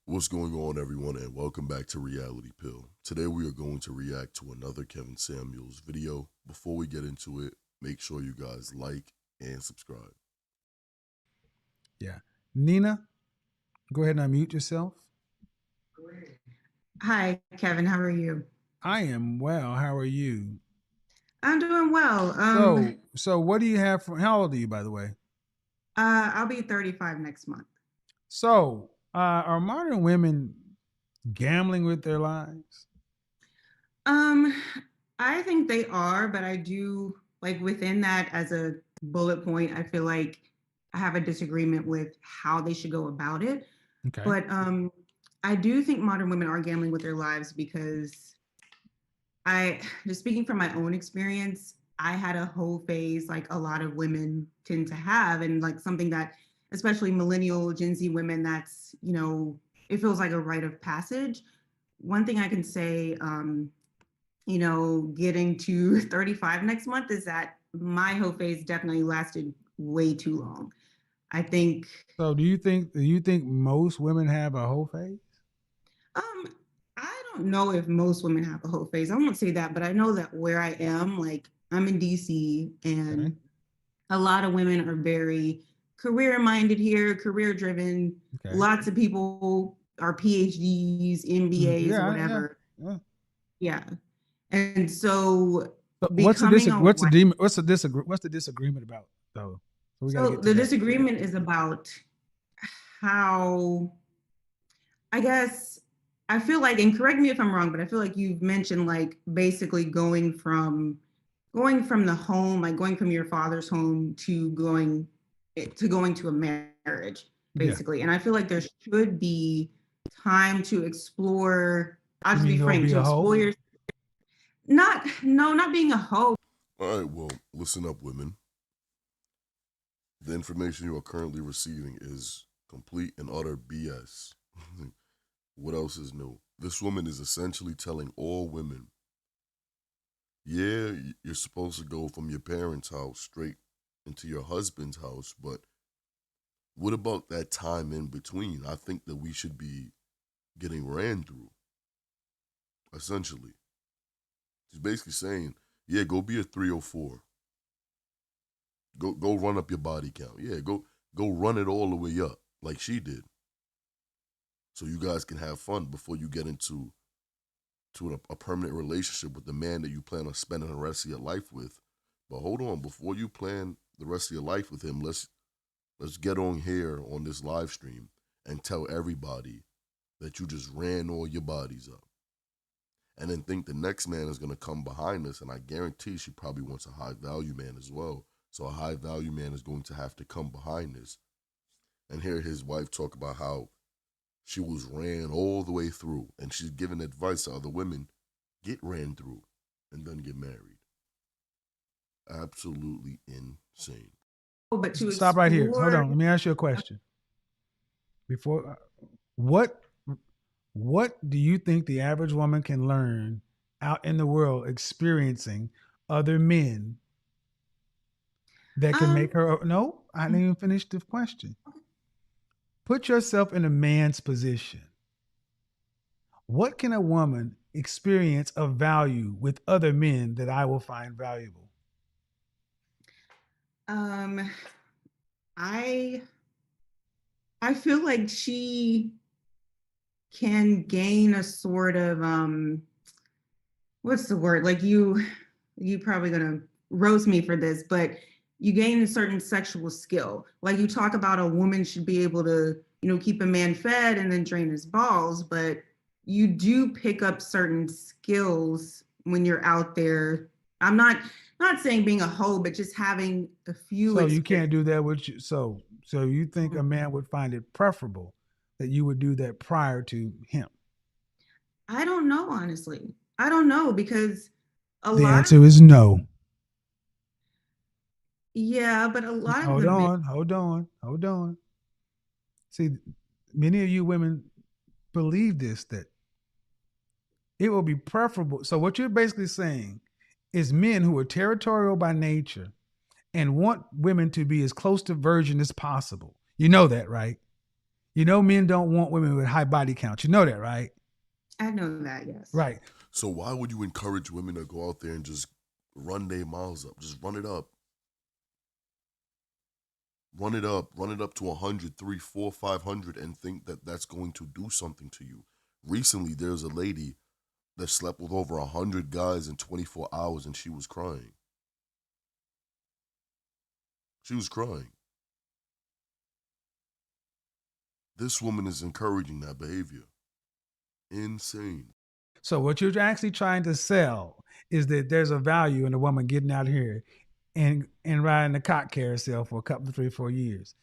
What's going on, everyone, and welcome back to Reality Pill. Today, we are going to react to another Kevin Samuels video. Before we get into it, make sure you guys like and subscribe. Yeah. Nina, go ahead and unmute yourself. Hi, Kevin. How are you? I am well. How are you? I'm doing well. So what do you have for, how old are you, by the way? I'll be 35 next month. So, are modern women gambling with their lives? Um, I think they are, but I do like within that as a bullet point, I feel like I have a disagreement with how they should go about it. Okay. But I do think modern women are gambling with their lives because I just speaking from my own experience, I had a whole phase like a lot of women tend to have, and like something that especially millennial Gen Z women, that's, it feels like a rite of passage. One thing I can say, getting to 35 next month is that my whole phase definitely lasted way too long. I think So do you think most women have a whole phase? Um, I don't know if most women have a whole phase. I won't say that, but I know that where I am, like I'm in DC, Okay. and a lot of women are very career minded here, career driven. Okay. Lots of people are PhDs, MBAs, Yeah, yeah, whatever. yeah. Yeah. And so So becoming a wife. what's the disagreement about though? So we got to So get to the that. disagreement is about how, I guess, I feel like, and correct me if I'm wrong, but I feel like you've mentioned like basically going from the home, like going from your father's home to going to a marriage, Yeah. basically. And I feel like there should be time to explore. I'll You just mean be there'll frank, be to a hoe? explore your not no, not being a hoe. All right, well, listen up, women. The information you are currently receiving is complete and utter BS. What else is new? This woman is essentially telling all women, yeah, you're supposed to go from your parents' house straight into your husband's house, but what about that time in between? I think that we should be getting ran through, essentially. She's basically saying, yeah, go be a 304. Go run up your body count. Yeah, go run it all the way up like she did. So you guys can have fun before you get into a permanent relationship with the man that you plan on spending the rest of your life with. But hold on, before you plan the rest of your life with him, let's get on here on this live stream and tell everybody that you just ran all your bodies up. And then think the next man is gonna come behind us, and I guarantee she probably wants a high value man as well. So a high value man is going to have to come behind this and hear his wife talk about how she was ran all the way through, and she's giving advice to other women: get ran through and then get married. Absolutely insane. But to Stop right here. Hold explore. on. Let me ask you a question. Before what what do you think the average woman can learn out in the world experiencing other men that can um make her no, I didn't even finish the question. Put yourself in a man's position. What can a woman experience of value with other men that I will find valuable? um I I feel like she can gain a sort of what's the word? Like you probably gonna roast me for this, but you gain a certain sexual skill. Like you talk about a woman should be able to, keep a man fed and then drain his balls, but you do pick up certain skills when you're out there. I'm not saying being a hoe, but just having a few So you can't experiences. do that with you. So you think a man would find it preferable that you would do that prior to him? I don't know, honestly. I don't know because a The lot of answer is no. yeah, but a lot of Hold the men. on, hold on, hold on. See, many of you women believe this that it will be preferable. So what you're basically saying is men who are territorial by nature and want women to be as close to virgin as possible. You know that, right? You know, men don't want women with high body count. You know that, right? I know that, yes. Right. So why would you encourage women to go out there and just run their miles up? Just run it up. Run it up to 100, 3, 4, 500 and think that that's going to do something to you. Recently, there's a lady that slept with over 100 guys in 24 hours and she was crying. She was crying. This woman is encouraging that behavior. Insane. So what you're actually trying to sell is that there's a value in a woman getting out here and riding the cock carousel for a couple of 3 or 4 years.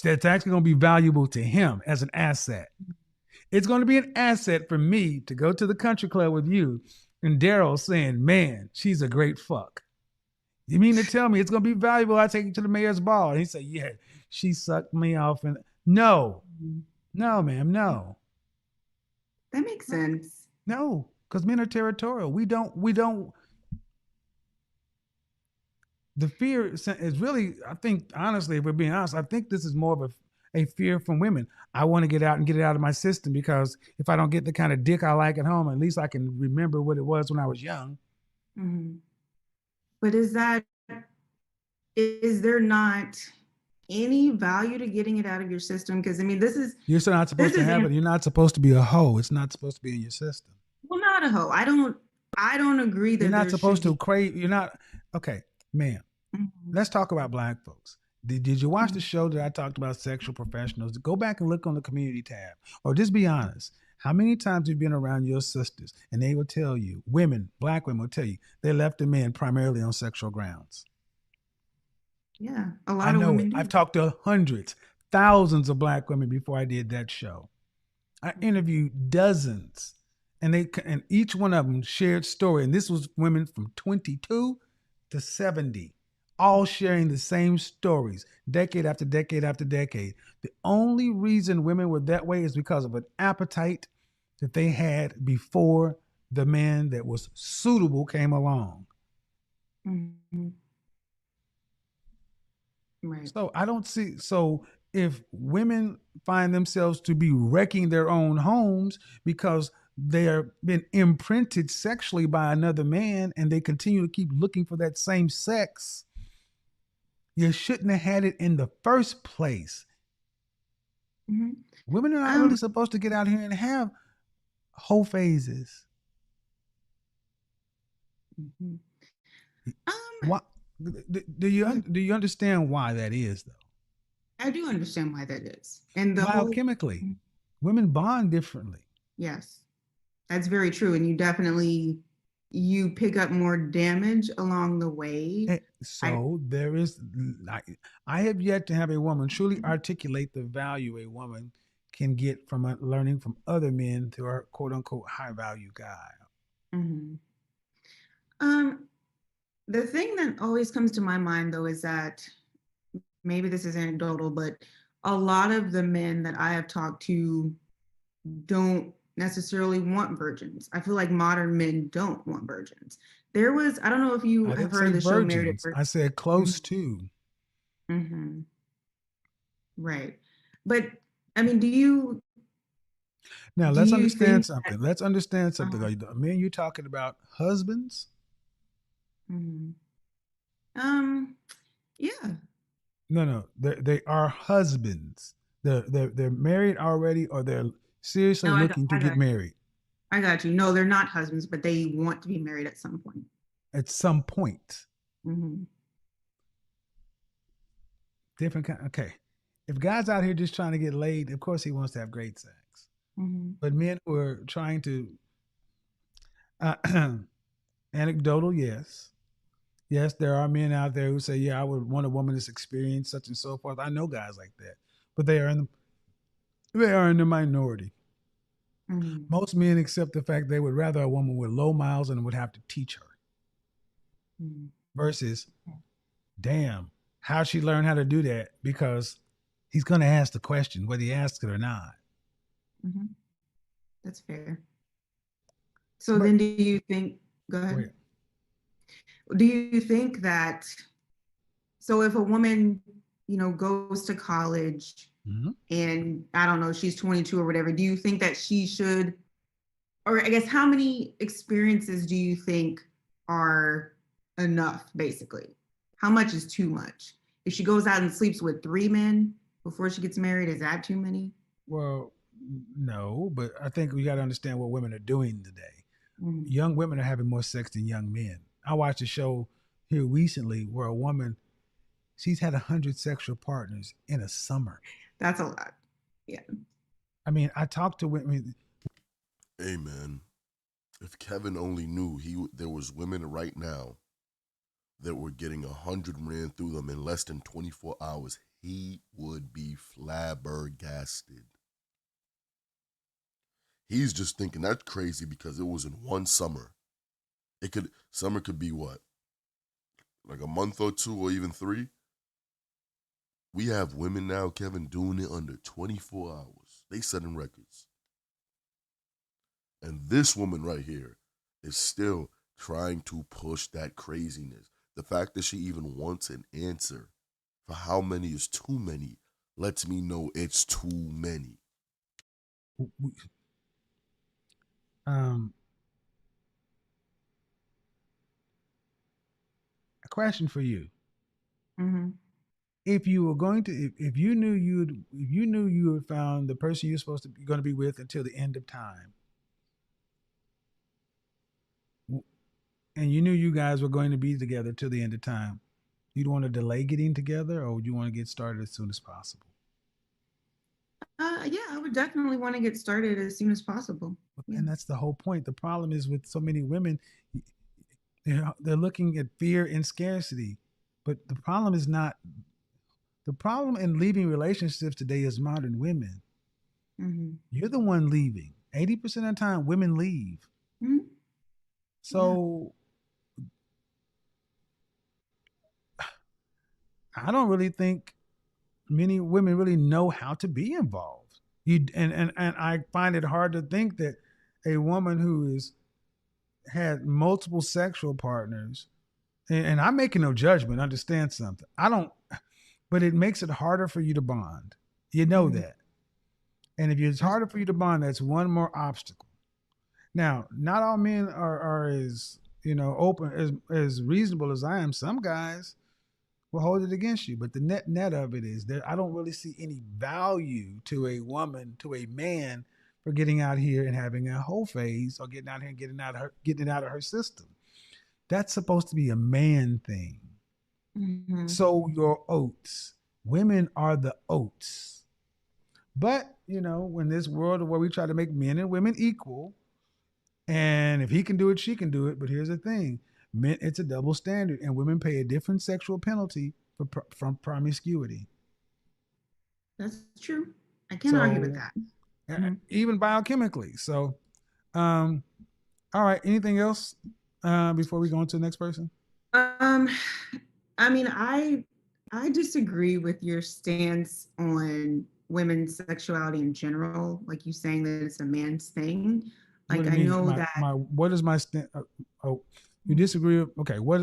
That's actually going to be valuable to him as an asset. It's going to be an asset for me to go to the country club with you and Daryl saying, man, she's a great fuck. You mean to tell me it's going to be valuable? I take you to the mayor's ball. And he said, yeah, she sucked me off. And no, ma'am, no. That makes sense. No, because men are territorial. We don't. The fear is really, I think, honestly, if we're being honest, I think this is more of a fear from women. I want to get out and get it out of my system because if I don't get the kind of dick I like at home, at least I can remember what it was when I was young. Mm-hmm. But is there not any value to getting it out of your system? Because I mean, you're still not supposed to have it. You're not supposed to be a hoe. It's not supposed to be in your system. Well, not a hoe. I don't agree that you're not supposed to crave. You're not okay, ma'am. Mm-hmm. Let's talk about Black folks. Did you watch the show that I talked about sexual professionals? Go back and look on the community tab, or just be honest. How many times have you been around your sisters and they will tell you, Black women will tell you, they left the men primarily on sexual grounds? Yeah, a lot of women do. I've talked to hundreds, thousands of Black women before I did that show. I interviewed dozens, and each one of them shared story. And this was women from 22 to 70, all sharing the same stories, decade after decade after decade. The only reason women were that way is because of an appetite that they had before the man that was suitable came along. Mm-hmm. Right. So I don't see. So if women find themselves to be wrecking their own homes because they are been imprinted sexually by another man and they continue to keep looking for that same sex, you shouldn't have had it in the first place. Mm-hmm. Women are not really supposed to get out here and have whole phases. Mm-hmm. Why, do you understand why that is, though? I do understand why that is. And biochemically, women bond differently. Yes, that's very true. And you pick up more damage along the way. There is, I have yet to have a woman truly articulate the value a woman can get from learning from other men through our quote unquote high value guy. Mm-hmm. The thing that always comes to my mind though is that maybe this is anecdotal, but a lot of the men that I have talked to don't necessarily want virgins. I feel like modern men don't want virgins. I don't know if you have heard of the show Married at First. I said close to. Mm-hmm. Right. But I mean, do you now let's understand something. Let's understand something. Men, you're talking about husbands? Mm-hmm. Yeah. No, they are husbands. They're married already, or they're seriously looking to get married. I got you. No, they're not husbands, but they want to be married at some point. At some point. Mm-hmm. Different kind. Okay. If guys out here just trying to get laid, of course he wants to have great sex. Mm-hmm. But men who are trying to anecdotal, yes. Yes, there are men out there who say, yeah, I would want a woman that's experienced such and so forth. I know guys like that. But they are in the minority. Mm-hmm. Most men accept the fact they would rather a woman with low miles and would have to teach her. Mm-hmm. Versus, damn, how'd she learn how to do that? Because he's going to ask the question, whether he asks it or not. Mm-hmm. That's fair. So then do you think, go ahead. Do you think that, so if a woman goes to college Mm-hmm. and I don't know, she's 22 or whatever, do you think that she should, or I guess how many experiences do you think are enough, basically? How much is too much? If she goes out and sleeps with 3 men before she gets married, is that too many? Well, no, but I think we got to understand what women are doing today. Mm, Young women are having more sex than young men. I watched a show here recently where a woman, she's had 100 sexual partners in a summer. that's a lot. Yeah. I mean, I talked to women. Hey man, if Kevin only knew there was women right now that were getting 100 ran through them in less than 24 hours, he would be flabbergasted. He's just thinking that's crazy because it was in one summer. Summer could be what? Like a month or two or even 3. We have women now, Kevin, doing it under 24 hours. They setting records. And this woman right here is still trying to push that craziness. The fact that she even wants an answer for how many is too many lets me know it's too many. Um, a question for you: Mm-hmm. if you were going to, if you knew you had found the person you're supposed to be going to be with until the end of time, and you knew you guys were going to be together till the end of time, you'd want to delay getting together, or would you want to get started as soon as possible? Yeah, I would definitely want to get started as soon as possible. Yeah. And that's the whole point. The problem is with so many women, they're looking at fear and scarcity, but the problem is not the problem in leaving relationships today is modern women. Mm-hmm. You're the one leaving. 80% of the time, women leave. Mm-hmm. Yeah. So I don't really think many women really know how to be involved. And I find it hard to think that a woman who has had multiple sexual partners, and I'm making no judgment, understand something. I don't, but it makes it harder for you to bond. You know Mm-hmm. that. And if it's harder for you to bond, that's one more obstacle. Now, not all men are as open as reasonable as I am. Some guys will hold it against you, but the net of it is that I don't really see any value to a woman, to a man, for getting out here and having a whole phase or getting out here and getting it out of her system. That's supposed to be a man thing. Mm-hmm. Sow your oats. Women are the oats. But, when this world where we try to make men and women equal, and if he can do it, she can do it. But here's the thing: men, it's a double standard, and women pay a different sexual penalty from promiscuity. That's true. I can't argue with So, that. Mm-hmm. even biochemically. So, all right. Anything else before we go on to the next person? Um, I mean, I disagree with your stance on women's sexuality in general. Like you saying that it's a man's thing. What do Like you I mean? know that. What is my stand? Oh, you disagree? Okay. What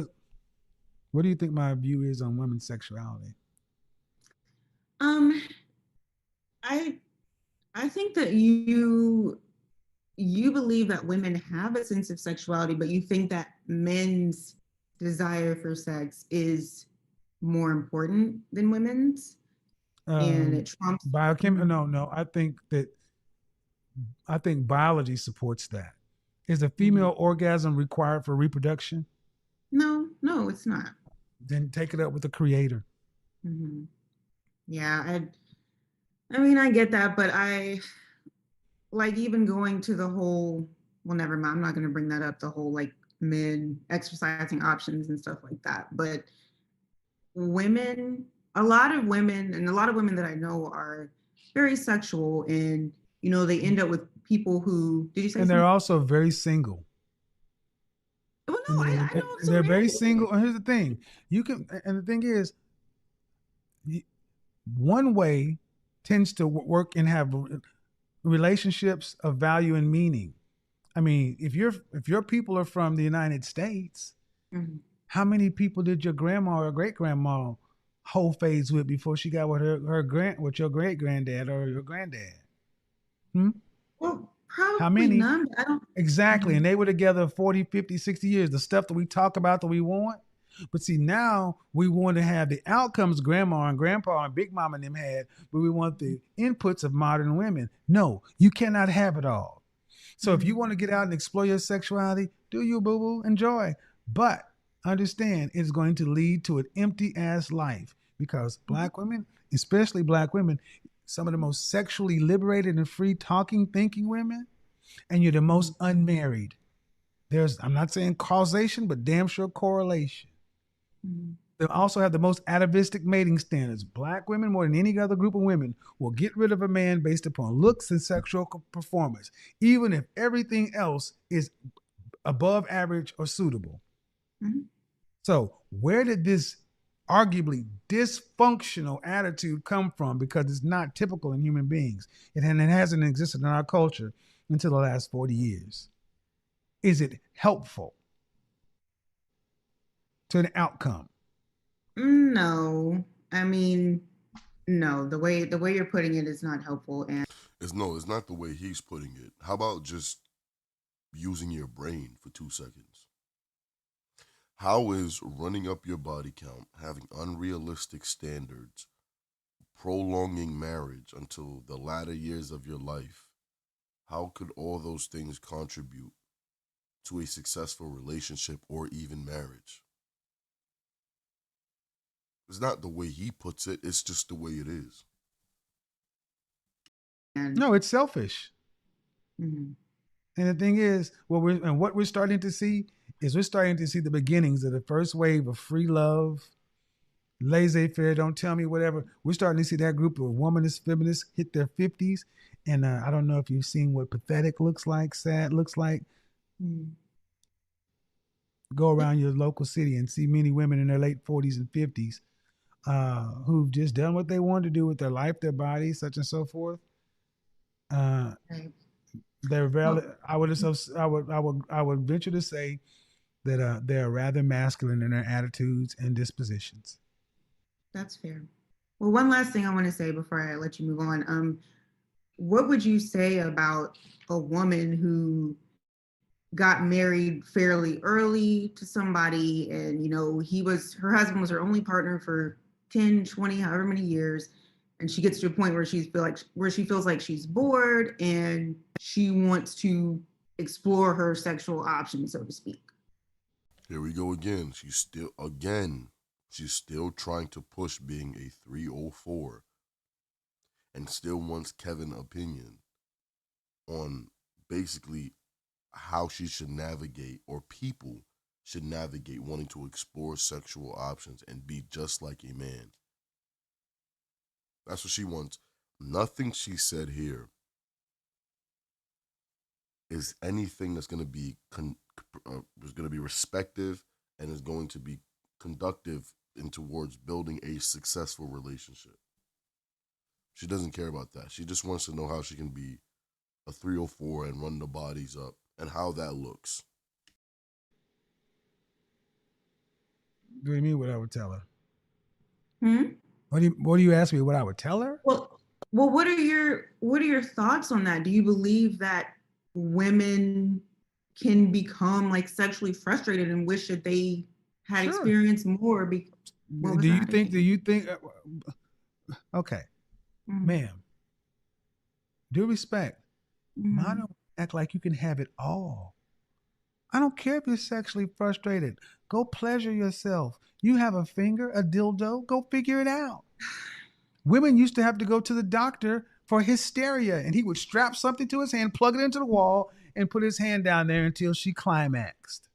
do you think my view is on women's sexuality? Um, I I think that you believe that women have a sense of sexuality, but you think that men's desire for sex is more important than women's, and it trumps. Biochem? Mhm. No. I think biology supports that. Is a Mhm. female orgasm required for reproduction? No, no, it's not. Then take it up with the creator. Hmm. Yeah, I mean, I get that, but I like even going to the whole. Well, never mind. I'm not going to bring that up. The whole like men exercising options and stuff like that. But women, a lot of women, and a lot of women that I know are very sexual, and they end up with people who. Did you say And they're something? also very single. Well, And no, I know and some they're very married women. single. And here's the thing: and the thing is, one way tends to work and have relationships of value and meaning. I mean, if your people are from the United States, Mhm. how many people did your grandma or great grandma whole phase with before she got with with your great granddad or your granddad? Hmm? Well, How probably many? none. But I don't. Exactly. Mhm. And they were together 40, 50, 60 years. The stuff that we talk about that we want. But see, now we want to have the outcomes grandma and grandpa and big mama and them had, but we want the inputs of modern women. No, you cannot have it all. So if you want to get out and explore your sexuality, do you, boo boo, enjoy. But understand it's going to lead to an empty ass life because black women, especially black women, some of the most sexually liberated and free talking, thinking women, and you're the most unmarried. I'm not saying causation, but damn sure correlation. Mhm. They also have the most atavistic mating standards. Black women, more than any other group of women, will get rid of a man based upon looks and sexual performance, even if everything else is above average or suitable. Mhm. So, where did this arguably dysfunctional attitude come from? Because it's not typical in human beings. It hasn't existed in our culture until the last 40 years. Is it helpful to an outcome? No, I mean, no. The way you're putting it is not helpful. And It's not the way he's putting it. How about just using your brain for 2 seconds? How is running up your body count, having unrealistic standards, prolonging marriage until the latter years of your life, how could all those things contribute to a successful relationship or even marriage? It's not the way he puts it, it's just the way it is. No, it's selfish. mhm. And the thing is, what we're starting to see is we're starting to see the beginnings of the first wave of free love, laissez-faire, don't tell me whatever. We're starting to see that group of womanist feminists hit their 50s. And I don't know if you've seen what pathetic looks like, sad looks like. Mhm. Go around your local city and see many women in their late 40s and 50s who've just done what they wanted to do with their life, their body, such and so forth. Uh, Right. they're valid. Well, I would venture to say that they're rather masculine in their attitudes and dispositions. that's fair. Well, one last thing I want to say before I let you move on. What would you say about a woman who got married fairly early to somebody, and her husband was her only partner for 10, 20, however many years, and she gets to a point where she feels like she's bored and she wants to explore her sexual options, so to speak. Here we go again. She's still trying to push being a 304 and still wants Kevin's opinion on basically how she should navigate or people should navigate wanting to explore sexual options and be just like a man. That's what she wants. Nothing she said here is anything that's going to be is going to be respective and is going to be conductive in towards building a successful relationship. She doesn't care about that. She just wants to know how she can be a 304 and run the bodies up and how that looks. What do you mean what I would tell her? Hmm? What do you ask me what I would tell her? Well, what are your thoughts on that? Do you believe that women can become like sexually frustrated and wish that they had Sure. experienced more? What was Do you that think? Do again? you think? Okay, Mm-hmm. ma'am. Due respect. Mm-hmm. Modern act like you can have it all. I don't care if you're sexually frustrated. Go pleasure yourself. You have a finger, a dildo. Go figure it out. Women used to have to go to the doctor for hysteria, and he would strap something to his hand, plug it into the wall, and put his hand down there until she climaxed.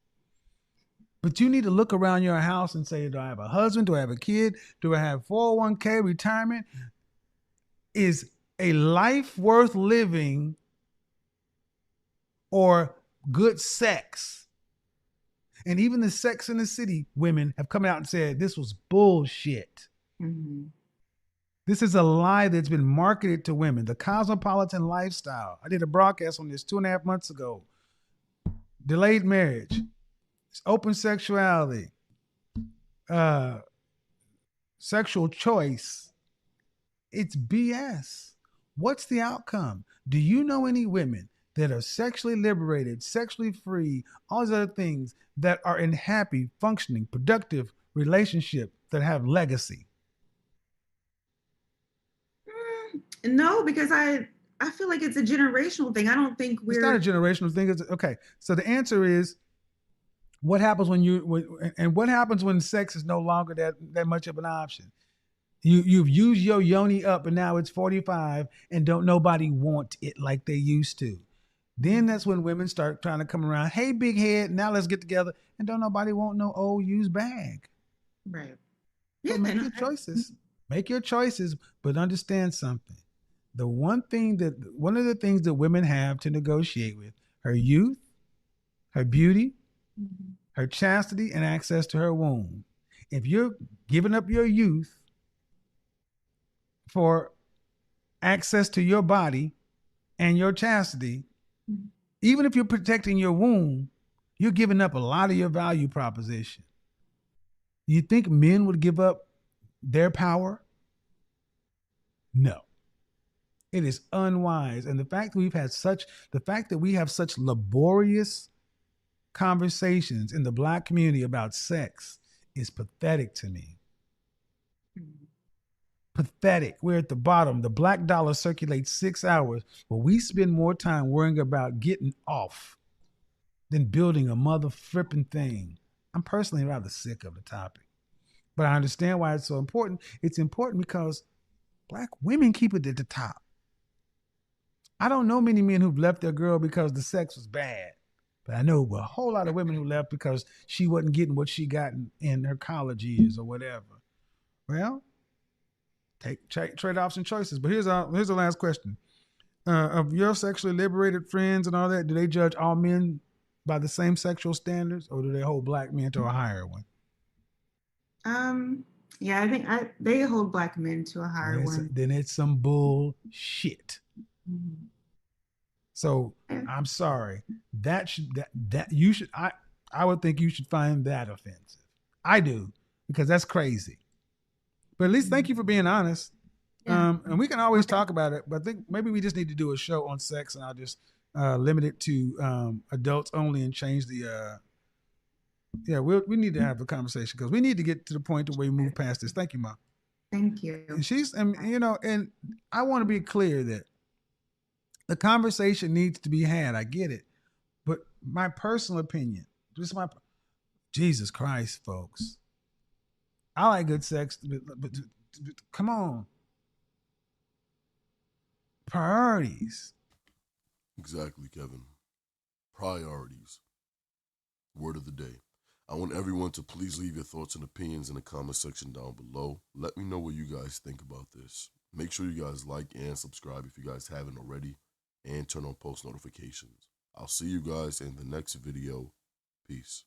But you need to look around your house and say, do I have a husband? Do I have a kid? Do I have 401k retirement? Is a life worth living or good sex? And even the Sex in the City women have come out and said this was bullshit. Mm-hmm. This is a lie that's been marketed to women. The cosmopolitan lifestyle. I did a broadcast on this 2.5 months ago. Delayed marriage, open sexuality, uh, sexual choice, it's BS. What's the outcome? Do you know any women that are sexually liberated, sexually free, all these other things that are in happy, functioning, productive relationship that have legacy? No, because I feel like it's a generational thing. I don't think It's not a we're generational thing. Okay. So the answer is, what happens what happens when sex is no longer that much of an option? You've used your yoni up and now it's 45 and don't nobody want it like they used to. Then that's when women start trying to come around. Hey, big head, now let's get together. And don't nobody want no old used bag. right. So Yeah, make and your choices. Make your choices, but understand something. One of the things that women have to negotiate with: her youth, her beauty, her chastity, and access to her womb. If you're giving up your youth for access to your body and your chastity, even if you're protecting your womb, you're giving up a lot of your value proposition. You think men would give up their power? No. It is unwise. And the fact that we have such laborious conversations in the Black community about sex is pathetic to me. Pathetic. We're at the bottom. The black dollar circulates 6 hours, but we spend more time worrying about getting off than building a mother flipping thing. I'm personally rather sick of the topic, but I understand why it's so important. It's important because Black women keep it at the top. I don't know many men who've left their girl because the sex was bad, but I know a whole lot of women who left because she wasn't getting what she got in her college years or whatever. Well, take trade-offs and choices. But here's the last question: of your sexually liberated friends and all that, do they judge all men by the same sexual standards, or do they hold Black men to a higher one? Yeah, I think they hold Black men to a higher one. Then it's some bullshit. Mm-hmm. So I'm sorry. That you should I would think you should find that offensive. I do, because that's crazy. But at least thank you for being honest. Yeah. And we can always talk about it, but I think maybe we just need to do a show on sex, and I'll just limit it to adults only and change the. We need to have a conversation because we need to get to the point where we move past this. Thank you, Mom. Thank you. And I want to be clear that the conversation needs to be had. I get it, but my personal opinion, Jesus Christ, folks. I like good sex, but come on. Priorities. Exactly, Kevin. Priorities. Word of the day. I want everyone to please leave your thoughts and opinions in the comment section down below. Let me know what you guys think about this. Make sure you guys like and subscribe if you guys haven't already, and turn on post notifications. I'll see you guys in the next video. Peace.